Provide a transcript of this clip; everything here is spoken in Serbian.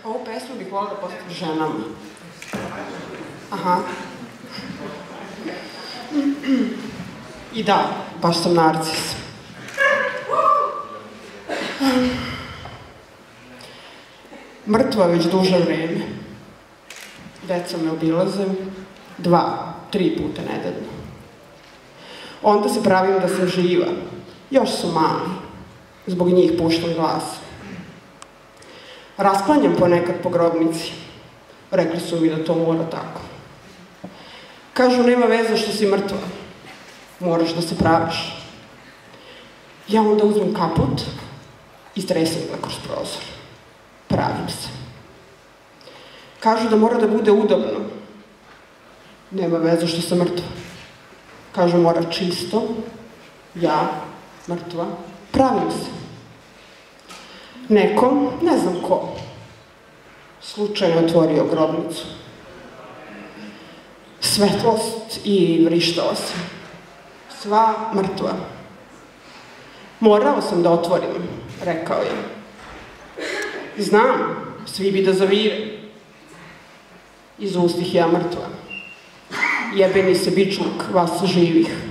Ovu pesmu bih volila da postavim ženama. Aha. I da, baš sam narcis. Mrtva već duže vreme. Deca me obilaze 2-3 puta nedeljno. Onda se pravim da sam živa. Još su mali. Zbog njih puštam glas. Rasklanjam ponekad po grobnici. Rekli su mi da to mora tako. Kažu, nema veze što si mrtva. Moraš da se praviš. Ja onda uzmem kaput i stresam ga kroz prozor. Pravim se. Kažu da mora da bude udobno. Nema veze što sam mrtva. Kažu, mora čisto. Ja, mrtva, pravim se. Neko, ne znam ko, slučajno otvorio grobnicu. Svetlost i vrištala se. Sva mrtva. Morao sam da otvorim, rekao je. Znam, svi bi da zavire. Izustih ja mrtva. Jebeni se bičluk vas živih.